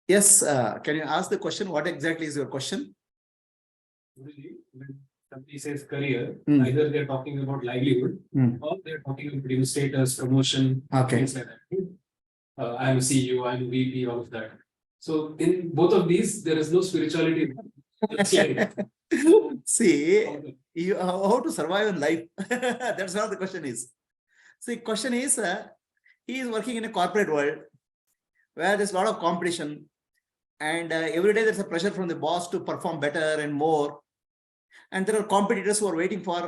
Yes, can you ask the question? What exactly is your question? When somebody says career, either they're talking about livelihood or they're talking about status, promotion, things like that. I'm a CEO, I'm a VP, all of that. So in both of these, there is no spirituality. See, how to survive in life? That's what the question is. See, question is, he is working in a corporate world where there's a lot of competition, and every day there's a pressure from the boss to perform better and more. And there are competitors who are waiting for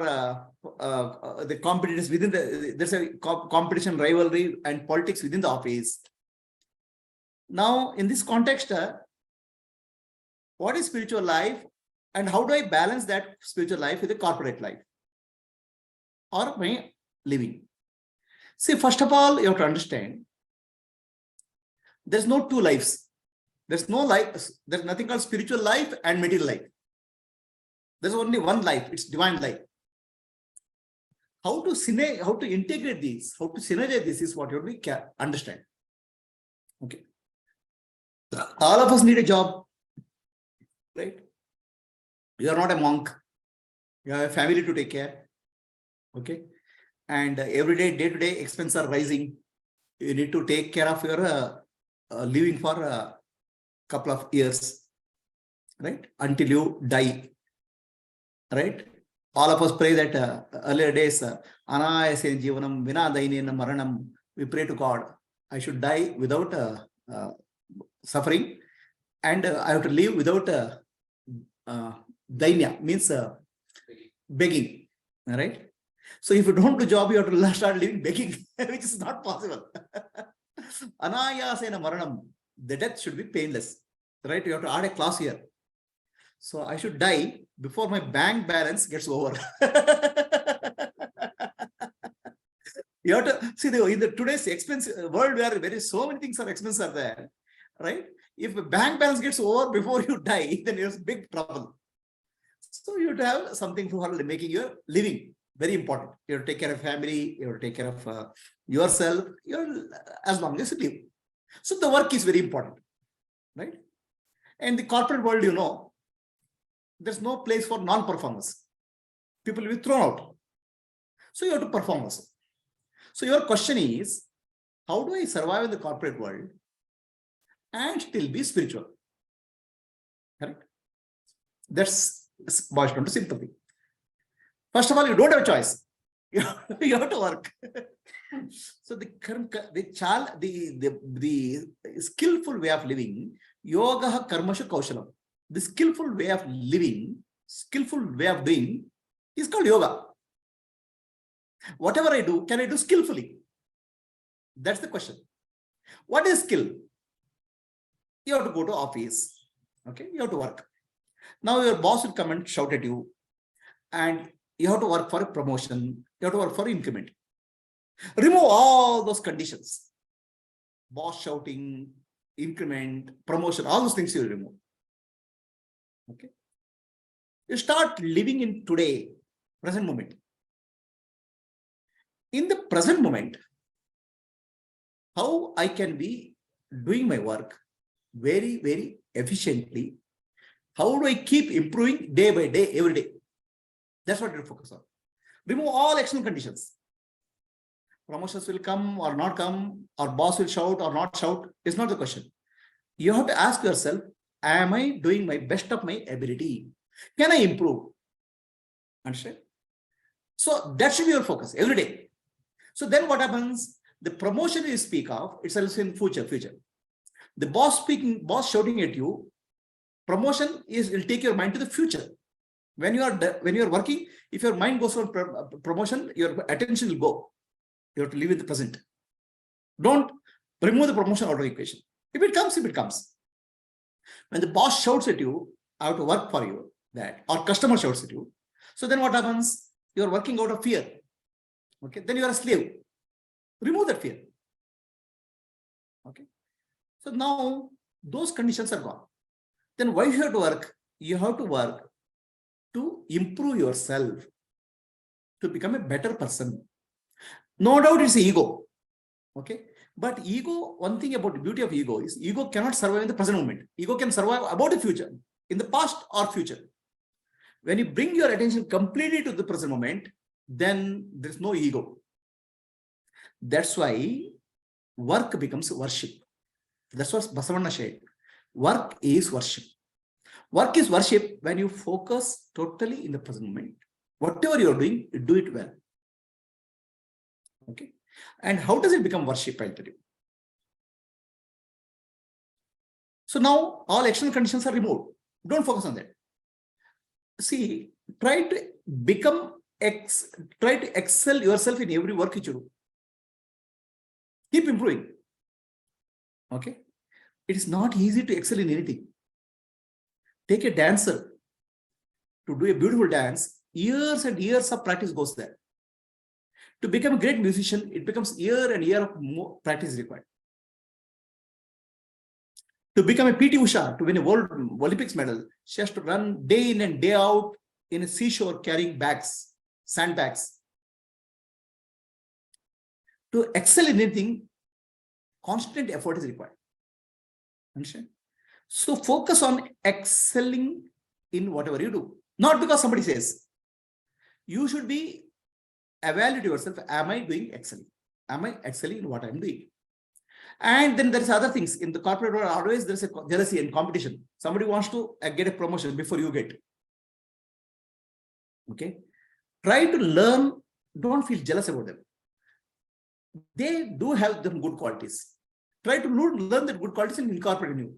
the competitors within there's a competition, rivalry, and politics within the office. Now, in this context, what is spiritual life, and how do I balance that spiritual life with a corporate life or my living? See, first of all, you have to understand there's no two lives. There's no life. There's nothing called spiritual life and material life. There's only one life. It's divine life. How to integrate these, how to synergize this is what you have to understand. Okay. All of us need a job, right? You are not a monk. You have a family to take care. Okay. And every day, day-to-day expenses are rising. You need to take care of your living for a couple of years, right? Until you die, right? All of us pray that earlier days, Anayase Jivanam Vina Dainena Maranam. We pray to God, I should die without suffering, and I have to live without dainya, means begging, right? So if you don't do job, you have to start living begging, which is not possible. Anayasena Maranam, the death should be painless, right? You have to add a clause here. So I should die before my bank balance gets over. You have to see in the today's expensive world where so many things are expensive are there, right? If the bank balance gets over before you die, then there's big trouble. So you have to have something for making your living very important. You have to take care of family, you have to take care of yourself, as long as you live. So the work is very important, right? And the corporate world, there's no place for non-performance. People will be thrown out. So you have to perform also. So your question is, how do I survive in the corporate world and still be spiritual? Correct? That's boils down to sympathy. First of all, you don't have a choice. You have to work. So the skillful way of living, yoga karmashu kaushalam. The skillful way of living, skillful way of doing is called yoga. Whatever I do, can I do skillfully? That's the question. What is skill? You have to go to office. Okay, you have to work. Now your boss will come and shout at you, and you have to work for a promotion. You have to work for increment. Remove all those conditions. Boss shouting, increment, promotion, all those things you will remove. Okay. You start living in today, present moment. In the present moment, how I can be doing my work very, very efficiently. How do I keep improving day by day, every day? That's what you focus on. Remove all external conditions. Promotions will come or not come, or boss will shout or not shout. It's not the question. You have to ask yourself, am I doing my best of my ability? Can I improve? Understand? So that should be your focus every day. So then what happens? The promotion you speak of, it's also in future. The boss shouting at you, promotion will take your mind to the future. When you are working, if your mind goes on promotion, your attention will go. You have to live in the present. Don't remove the promotion out of the equation. If it comes, it comes. When the boss shouts at you, I have to work for you, or customer shouts at you. So then what happens? You are working out of fear. Okay, then you are a slave. Remove that fear. Okay. So now those conditions are gone. Then why you have to work? You have to work to improve yourself, to become a better person. No doubt it's ego. Okay. But ego, one thing about the beauty of ego is ego cannot survive in the present moment. Ego can survive about the future, in the past or future. When you bring your attention completely to the present moment, then there's no ego. That's why work becomes worship. That's what Basavanna said. Work is worship. Work is worship when you focus totally in the present moment. Whatever you're doing, you do it well. Okay. And how does it become worship? I'll tell you. So now all external conditions are removed. Don't focus on that. See, try to excel yourself in every work you do. Keep improving. Okay. It is not easy to excel in anything. Take a dancer to do a beautiful dance. Years and years of practice goes there. To become a great musician, it becomes year and year of more practice required. To become a PT Usha, to win a World Olympics medal, she has to run day in and day out in a seashore carrying bags, sandbags. To excel in anything, constant effort is required. Understand? So focus on excelling in whatever you do. Not because somebody says. You should be evaluate yourself. Am I doing excelling? Am I excelling in what I'm doing? And then there's other things. In the corporate world, always there's a jealousy and competition. Somebody wants to get a promotion before you get. Okay. Try to learn. Don't feel jealous about them. They do have them good qualities. Try to learn the good qualities and incorporate in you.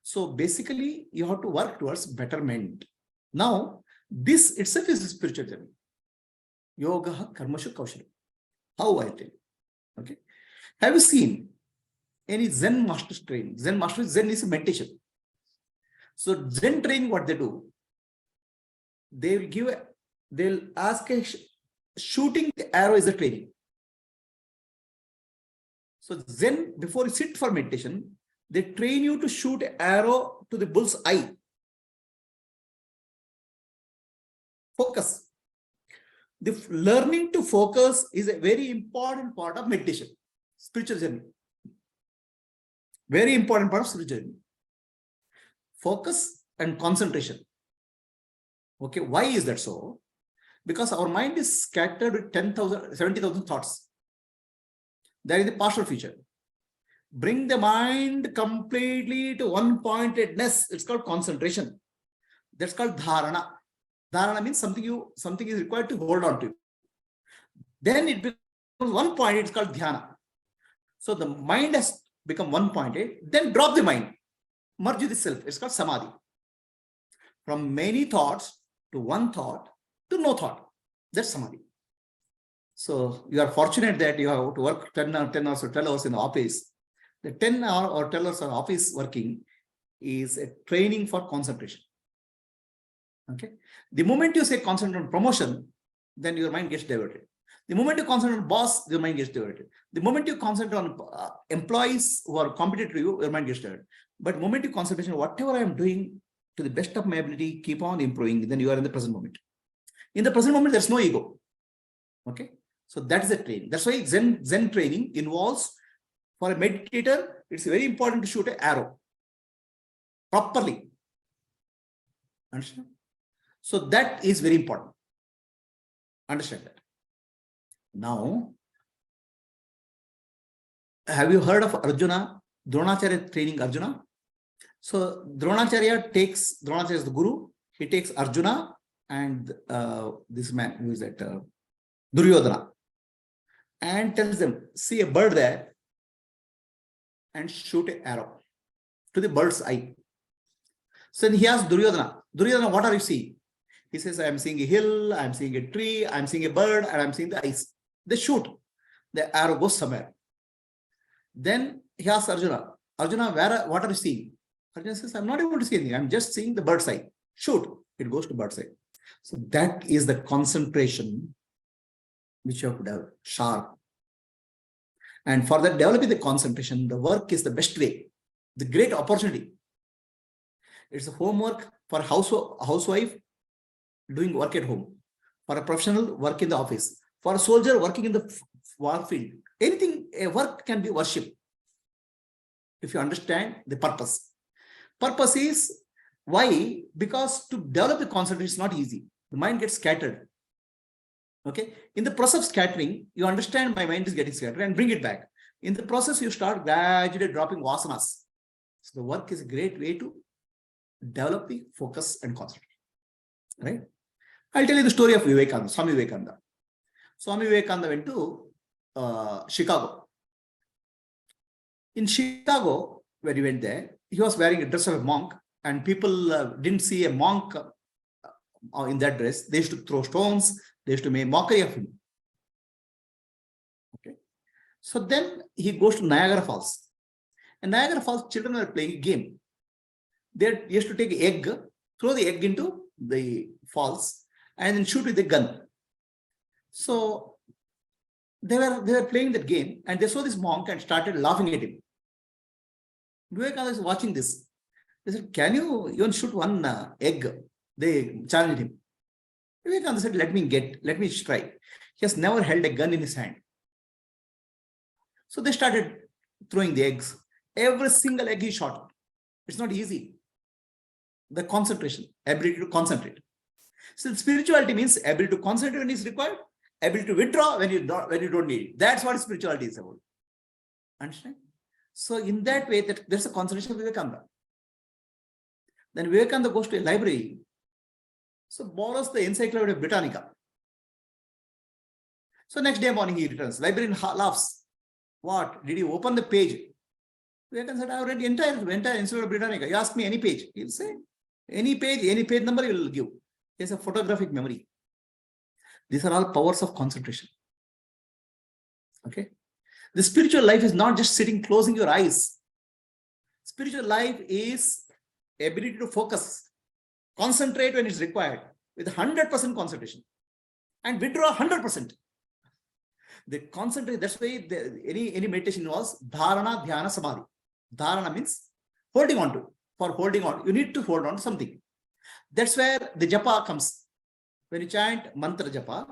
So basically, you have to work towards betterment. Now, this itself is a spiritual journey. Yoga, karmashu, kaushalam. How I tell you. Okay. Have you seen any Zen master's training? Zen is a meditation. So Zen training, what they do, they'll ask shooting the arrow is a training. So Zen, before you sit for meditation, they train you to shoot an arrow to the bull's eye. Focus. The learning to focus is a very important part of meditation, spiritual journey. Very important part of spiritual journey. Focus and concentration. Okay, why is that so? Because our mind is scattered with 10,000, 70,000 thoughts. That is the past or future. Bring the mind completely to one pointedness. It's called concentration. That's called dharana. Dharana means something is required to hold on to. Then it becomes one point. It's called dhyana. So the mind has become one pointed. Then drop the mind. Merge with the self. It's called samadhi. From many thoughts to one thought to no thought. That's samadhi. So you are fortunate that you have to work 10 hours or 12 hours in the office. The 10 hour or 12 hours of office working is a training for concentration. Okay. The moment you say concentrate on promotion, then your mind gets diverted. The moment you concentrate on boss, your mind gets diverted. The moment you concentrate on employees who are competitive to you, your mind gets diverted. But the moment you concentrate on whatever I am doing to the best of my ability, keep on improving, then you are in the present moment. In the present moment, there's no ego. Okay. So that is a training. That's why Zen training involves, for a meditator, it's very important to shoot an arrow properly. Understand? So that is very important. Understand that. Now, have you heard of Arjuna? Dronacharya training Arjuna. So Dronacharya is the guru. He takes Arjuna and this man, who is that? Duryodhana. And tells them, see a bird there and shoot an arrow to the bird's eye. So he asks Duryodhana, what are you seeing? He says, I am seeing a hill, I am seeing a tree, I am seeing a bird, and I am seeing the ice. They shoot. The arrow goes somewhere. Then he asks Arjuna, what are you seeing? Arjuna says, I'm not able to see anything. I'm just seeing the bird's eye. Shoot. It goes to bird's eye. So that is the concentration which you have to develop, sharp. And for that, developing the concentration, the work is the best way, the great opportunity. It's a homework for a housewife doing work at home, for a professional work in the office, for a soldier working in the war field. Anything a work can be worship if you understand the purpose. Purpose is why? Because to develop the concentration is not easy. The mind gets scattered. Okay. In the process of scattering, you understand my mind is getting scattered and bring it back. In the process, you start gradually dropping vasanas. So the work is a great way to develop the focus and concentration. Right? I'll tell you the story of Vivekananda, Swami Vivekananda. Swami Vivekananda went to Chicago. In Chicago, when he went there, he was wearing a dress of a monk, and people didn't see a monk in that dress. They used to throw stones. They used to make mockery of him. Okay. So then he goes to Niagara Falls. In Niagara Falls, children were playing a game. They used to take an egg, throw the egg into the falls, and then shoot with a gun. So they were playing that game, and they saw this monk and started laughing at him. Vivekananda is watching this. They said, "Can you even shoot one egg?" They challenged him. Vivekananda said, let me try. He has never held a gun in his hand. So they started throwing the eggs. Every single egg he shot. It's not easy. The concentration, ability to concentrate. So spirituality means ability to concentrate when it's required, ability to withdraw when you don't need it. That's what spirituality is about. Understand? So in that way, that there's a concentration of Vivekananda. Then Vivekananda goes to a library, so borrows the Encyclopedia Britannica. So next day morning he returns. Librarian laughs. What? Did you open the page? Vivekananda said, I have read the entire Encyclopedia Britannica. You ask me any page. He'll say, any page number he will give. He has a photographic memory. These are all powers of concentration. Okay. The spiritual life is not just sitting, closing your eyes. Spiritual life is ability to focus, concentrate when it's required with 100% concentration, and withdraw 100%. The concentrate, that's why any meditation involves dharana, dhyana, samadhi. Dharana means holding on to. For holding on, you need to hold on to something. That's where the japa comes. When you chant mantra japa,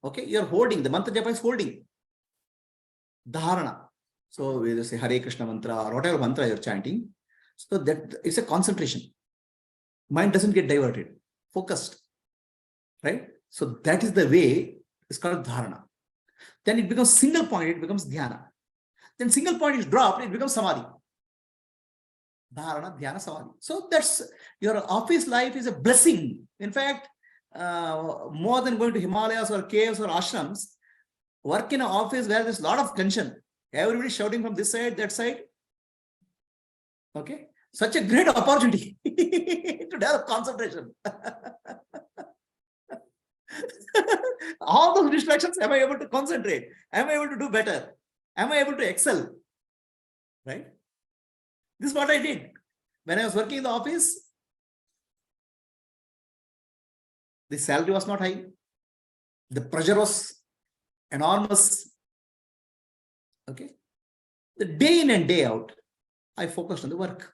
okay, you're holding. The mantra japa is holding. Dharana. So we just say Hare Krishna mantra or whatever mantra you're chanting. So that it's a concentration. Mind doesn't get diverted. Focused. Right? So that is the way it's called dharana. Then it becomes single point, it becomes dhyana. Then single point is dropped, it becomes samadhi. Dharana, dhyana, samadhi. So that's your office life is a blessing. In fact, more than going to Himalayas or caves or ashrams, work in an office where there's a lot of tension. Everybody shouting from this side, that side. Okay. Such a great opportunity to develop concentration. All those distractions, am I able to concentrate? Am I able to do better? Am I able to excel? Right? This is what I did. When I was working in the office, the salary was not high. The pressure was enormous. Okay. The day in and day out, I focused on the work.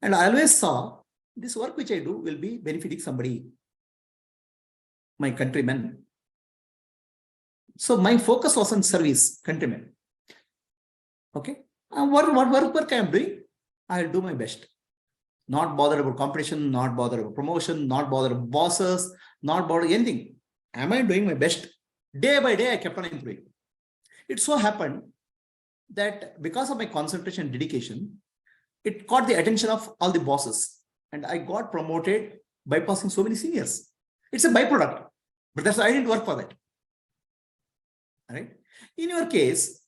And I always saw this work which I do will be benefiting somebody, my countrymen. So my focus was on service, countrymen. Okay. And what work I am doing, I will do my best. Not bother about competition, not bother about promotion, not bother about bosses, not bother anything. Am I doing my best? Day by day, I kept on improving. It so happened that because of my concentration and dedication, it caught the attention of all the bosses. And I got promoted bypassing so many seniors. It's a byproduct. But that's why I didn't work for that. Right? In your case,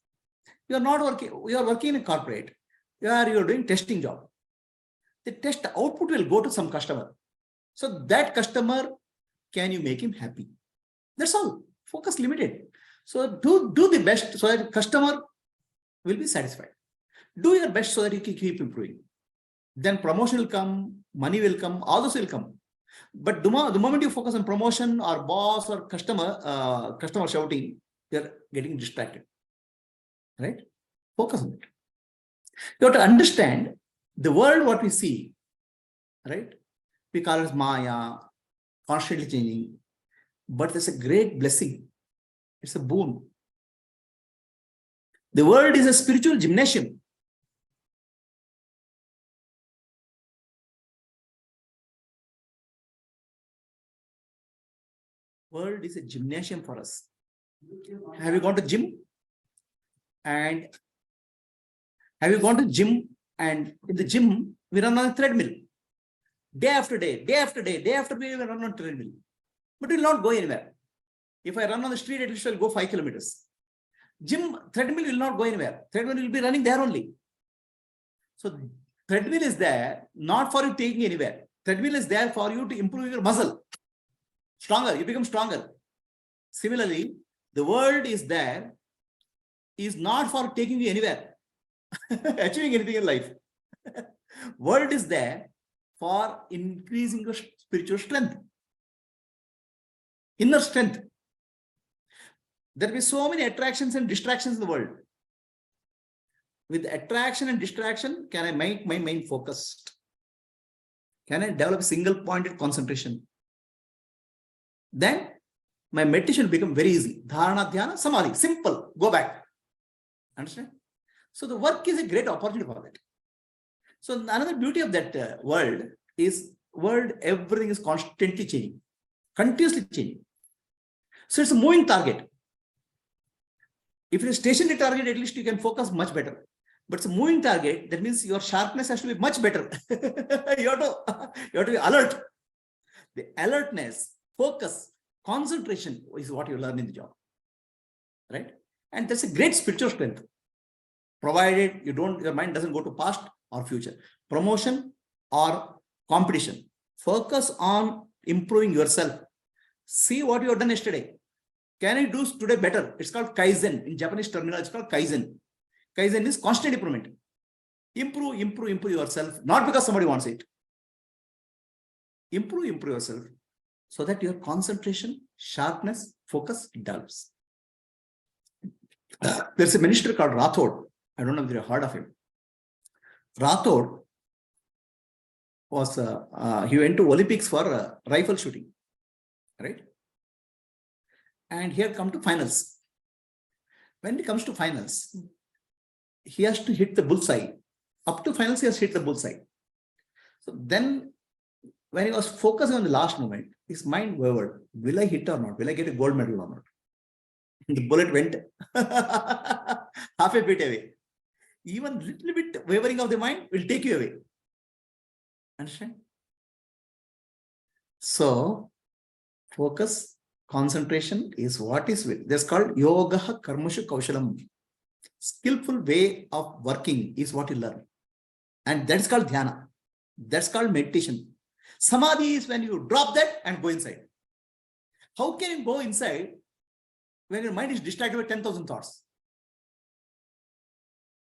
you are not working, you are working in a corporate, you are doing testing job. The test output will go to some customer. So that customer, can you make him happy? That's all. Focus limited. So do the best so that customer will be satisfied. Do your best so that you can keep improving. Then promotion will come, money will come, all those will come. But the moment you focus on promotion or boss or customer shouting, you're getting distracted. Right? Focus on it. You have to understand the world, what we see, right? We call it Maya, constantly changing. But it's a great blessing. It's a boon. The world is a spiritual gymnasium. World is a gymnasium for us. Have you gone to gym? And have you gone to gym? And in the gym, we run on a treadmill. Day after day, day after day, day after day, we run on a treadmill. But we will not go anywhere. If I run on the street, at least I will go 5 kilometers. Gym, treadmill will not go anywhere. Treadmill will be running there only. So treadmill is there, not for you taking anywhere. Treadmill is there for you to improve your muscle. Stronger, you become stronger. Similarly, the world is there, is not for taking you anywhere, achieving anything in life. World is there for increasing your spiritual strength, inner strength. There will be so many attractions and distractions in the world. With attraction and distraction, can I make my mind focused? Can I develop single-pointed concentration? Then my meditation will become very easy. Dharana, dhyana, samadhi, simple. Go back. Understand? So the work is a great opportunity for that. So another beauty of that world is everything is constantly changing, continuously changing. So it's a moving target. If it's a stationary target, at least you can focus much better. But it's a moving target, that means your sharpness has to be much better. you have to be alert. The alertness, focus, concentration is what you learn in the job. Right? And that's a great spiritual strength. Provided your mind doesn't go to past or future. Promotion or competition. Focus on improving yourself. See what you have done yesterday. Can I do today better? It's called Kaizen. In Japanese terminology, it's called Kaizen. Kaizen is constant improvement. Improve yourself. Not because somebody wants it. Improve yourself so that your concentration, sharpness, focus develops. There's a minister called Rathod. I don't know if you've heard of him. Rathod was, he went to Olympics for rifle shooting. Right? And he had come to finals. When he comes to finals, he has to hit the bullseye. Up to finals, he has to hit the bullseye. So then, when he was focusing on the last moment, his mind wavered. Will I hit or not? Will I get a gold medal or not? The bullet went half a bit away. Even little bit wavering of the mind will take you away. Understand? So, focus, concentration is what is with. That's called yoga karmashu kaushalam. Skillful way of working is what you learn. And that's called dhyana. That's called meditation. Samadhi is when you drop that and go inside. How can you go inside when your mind is distracted by 10,000 thoughts?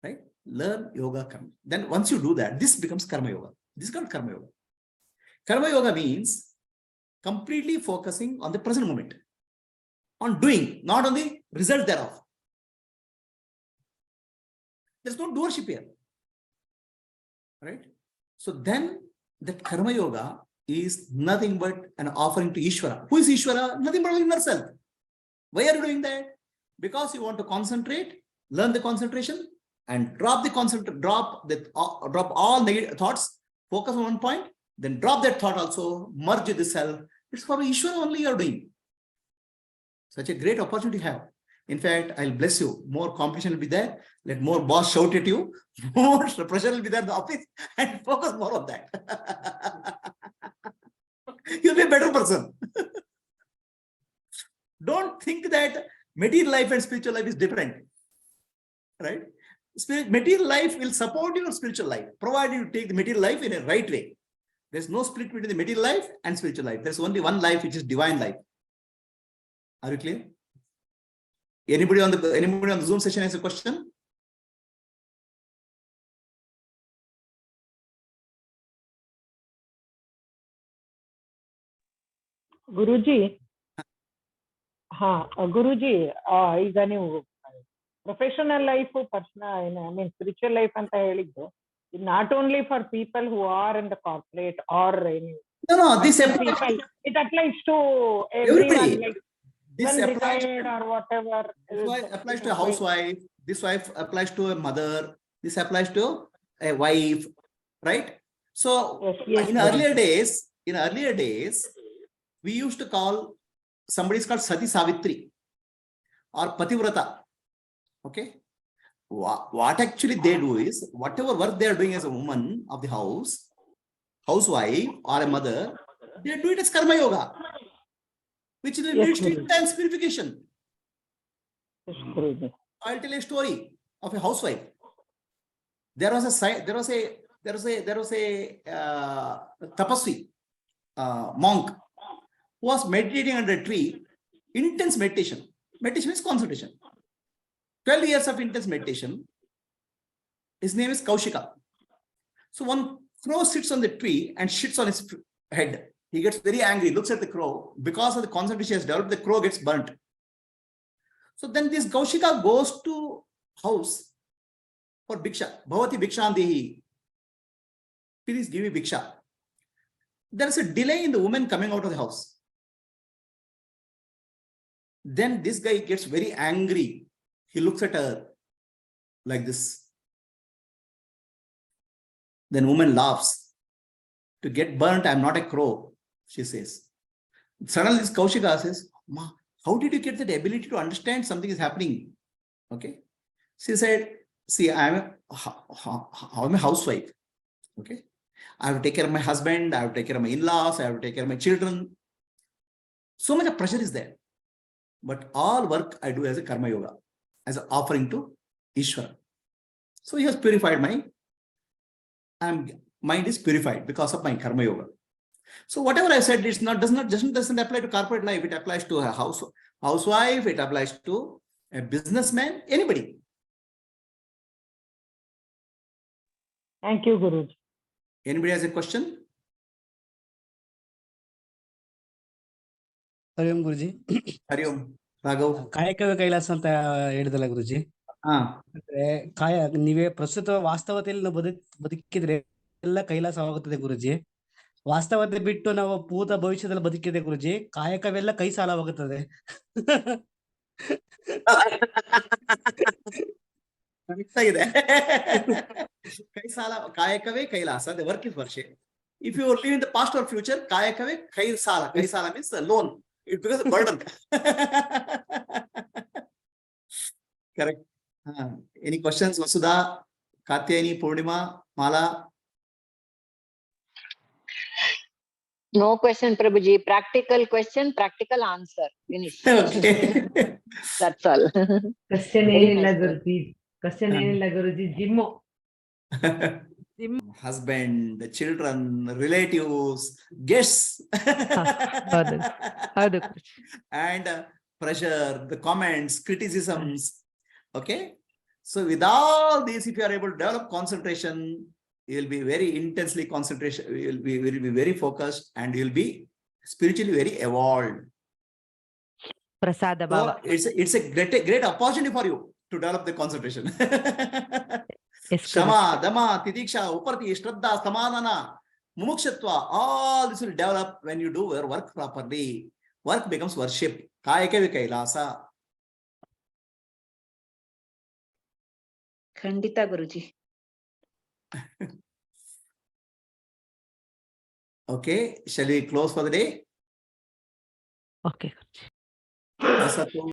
Right? Learn yoga karma. Then once you do that, this becomes karma yoga. This is called karma yoga. Karma yoga means completely focusing on the present moment, on doing, not on the result thereof. There's no doership here. Right? So then that karma yoga is nothing but an offering to Ishvara. Who is Ishvara? Nothing but inner self. Why are you doing that? Because you want to concentrate, learn the concentration, and drop all negative thoughts, focus on one point, then drop that thought also, merge with the self. It's for Ishvara only you are doing. Such a great opportunity you have. In fact, I'll bless you. More competition will be there. Let more boss shout at you. More pressure will be there in the office, and focus more on that. You'll be a better person. Don't think that material life and spiritual life is different. Right? Material life will support your spiritual life, provided you take the material life in a right way. There's no split between the material life and spiritual life. There's only one life, which is divine life. Are you clear? Anybody on the Zoom session has a question? Guruji, Guruji, ಈಗ ನೀವು professional life personal I mean spiritual life ಅಂತ ಹೇಳಿದ್ದು not only for people who are in the corporate or No, this people, it applies to everyone. Like, This husband applies, retired or whatever. this wife applies to a housewife. This wife applies to a mother. This applies to a wife, right? So Yes, in earlier days, we used to call somebody is called Sati Savitri or Pativrata. Okay. What actually they do is whatever work they are doing as a woman of the house, housewife or a mother, they do it as karma yoga, which leads to intense purification. Yes, Guruji. I'll tell a story of a housewife. There was a tapasvi, monk, who was meditating under a tree, intense meditation. Meditation is concentration. 12 years of intense meditation. His name is Kaushika. So one crow sits on the tree and shits on his head. He gets very angry, looks at the crow. Because of the concentration he has developed, the crow gets burnt. So then this Kaushika goes to house for Bhiksha. Bhavati Bhikshandehi. Please give me Bhiksha. There is a delay in the woman coming out of the house. Then this guy gets very angry. He looks at her like this. Then woman laughs. To get burnt, I'm not a crow, she says. Suddenly this Kaushika says, Ma, how did you get that ability to understand something is happening? Okay. She said, see, I'm a housewife. Okay. I have to take care of my husband. I have to take care of my in-laws. I have to take care of my children. So much of pressure is there. But all work I do as a karma yoga, as an offering to Ishvara. So he has purified my mind is purified because of my karma yoga. So whatever I said, it's not doesn't apply to corporate life. It applies to a housewife. It applies to a businessman. Anybody. Thank you, Guruji. Anybody has a question? Hari Om Guruji. Hari Om. Raghav. ಕಾಯಕವೇ ಕೈಲಾಸ ಅಂತ ಹೇಳಿದಲ್ಲ ಗುರುಜಿ. ಅಂದ್ರೆ ನೀವೇ ಪ್ರಸ್ತುತ ವಾಸ್ತವತೆಯಲ್ಲಿ ನಾವು ಬದುಕಿದ್ರೆ ಎಲ್ಲ ಕೈಲಾಸವಾಗುತ್ತದೆ ಗುರುಜಿ. ವಾಸ್ತವತೆ ಬಿಟ್ಟು ನಾವು ಭೂತ ಭವಿಷ್ಯದಲ್ಲಿ ಬದುಕಿದೆ ಗುರುಜಿ, ಕಾಯಕವೆಲ್ಲ ಕೈ ಸಾಲವಾಗುತ್ತದೆ. ಕೈ ಸಾಲ ಕಾಯಕವೇ Kailasa. The work is worship. If you live in the past or future, ಕಾಯಕವೇ ಕೈ ಸಾಲ. ಕೈ ಸಾಲ means the loan. It becomes a burden. Correct. Any questions, Vasudha, Katyayani, Purnima, Mala? No question, Prabhuji. Practical question, practical answer. Finish. Okay. That's all. Question ಏನಿಲ್ಲ ಗುರುಜಿ. Question ಏನಿಲ್ಲ ಗುರುಜಿ. Gym. Husband, the children, relatives, guests. And pressure, the comments, criticisms. Okay. So with all these, if you are able to develop concentration, you will be very intensely concentration. You will be very focused, and you will be spiritually very evolved. Prasada So Baba. it's a great opportunity for you to develop the concentration. Yes, Shama, Dama, Tidiksha, Uparti, Shraddha, Samadhana, Mumukshatva, all this will develop when you do your work properly. Work becomes worship. Kayakave kailasa. Khandita, Guruji. Okay, shall we close for the day? Okay. Asatu